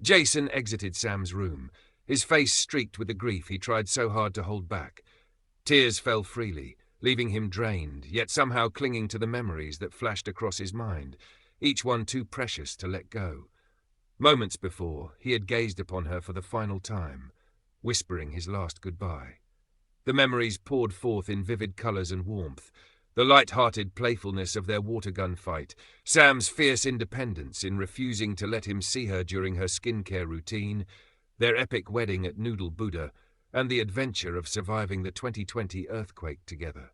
Jason exited Sam's room, his face streaked with the grief he tried so hard to hold back. Tears fell freely, leaving him drained, yet somehow clinging to the memories that flashed across his mind, each one too precious to let go. Moments before, he had gazed upon her for the final time, whispering his last goodbye. The memories poured forth in vivid colours and warmth, the light-hearted playfulness of their water gun fight, Sam's fierce independence in refusing to let him see her during her skincare routine, their epic wedding at Noodle Buddha, and the adventure of surviving the 2020 earthquake together.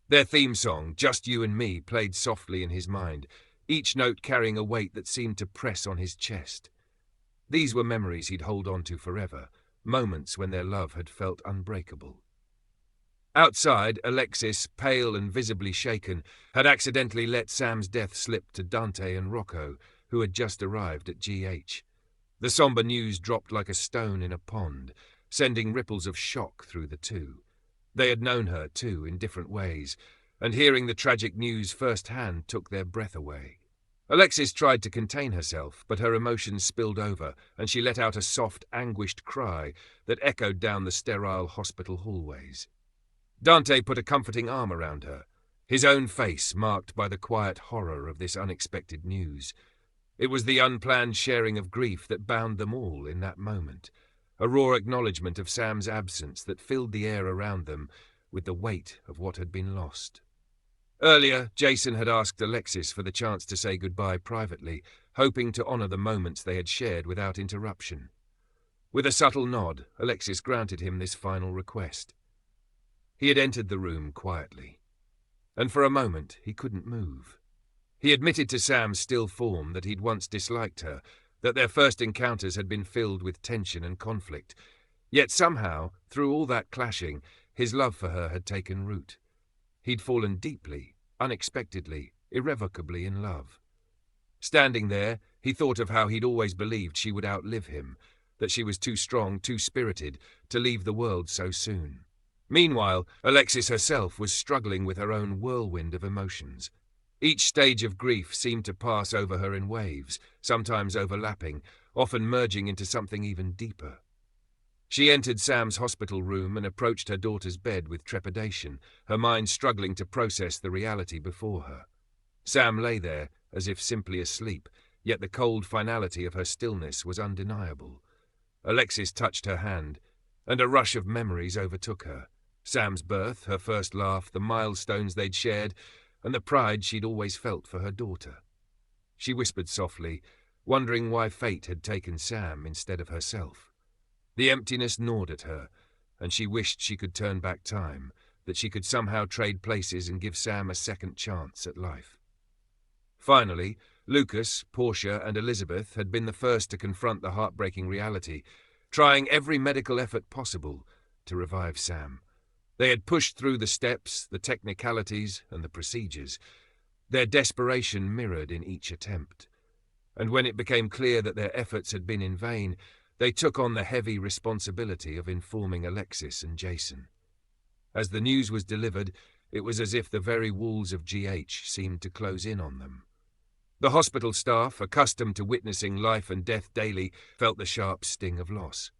Their theme song, Just You and Me, played softly in his mind, each note carrying a weight that seemed to press on his chest. These were memories he'd hold on to forever, moments when their love had felt unbreakable. Outside, Alexis, pale and visibly shaken, had accidentally let Sam's death slip to Dante and Rocco, who had just arrived at GH. The somber news dropped like a stone in a pond, sending ripples of shock through the two. They had known her, too, in different ways, and hearing the tragic news firsthand took their breath away. Alexis tried to contain herself, but her emotions spilled over, and she let out a soft, anguished cry that echoed down the sterile hospital hallways. Dante put a comforting arm around her, his own face marked by the quiet horror of this unexpected news. It was the unplanned sharing of grief that bound them all in that moment, a raw acknowledgement of Sam's absence that filled the air around them with the weight of what had been lost. Earlier, Jason had asked Alexis for the chance to say goodbye privately, hoping to honor the moments they had shared without interruption. With a subtle nod, Alexis granted him this final request. He had entered the room quietly, and for a moment he couldn't move. He admitted to Sam's still form that he'd once disliked her, that their first encounters had been filled with tension and conflict, yet somehow, through all that clashing, his love for her had taken root. He'd fallen deeply, unexpectedly, irrevocably in love. Standing there, he thought of how he'd always believed she would outlive him, that she was too strong, too spirited, to leave the world so soon. Meanwhile, Alexis herself was struggling with her own whirlwind of emotions. Each stage of grief seemed to pass over her in waves, sometimes overlapping, often merging into something even deeper. She entered Sam's hospital room and approached her daughter's bed with trepidation, her mind struggling to process the reality before her. Sam lay there, as if simply asleep, yet the cold finality of her stillness was undeniable. Alexis touched her hand, and a rush of memories overtook her. Sam's birth, her first laugh, the milestones they'd shared, and the pride she'd always felt for her daughter. She whispered softly, wondering why fate had taken Sam instead of herself. The emptiness gnawed at her, and she wished she could turn back time, that she could somehow trade places and give Sam a second chance at life. Finally, Lucas, Portia, and Elizabeth had been the first to confront the heartbreaking reality, trying every medical effort possible to revive Sam. They had pushed through the steps, the technicalities, and the procedures. Their desperation mirrored in each attempt. And when it became clear that their efforts had been in vain, they took on the heavy responsibility of informing Alexis and Jason. As the news was delivered, it was as if the very walls of GH seemed to close in on them. The hospital staff, accustomed to witnessing life and death daily, felt the sharp sting of loss.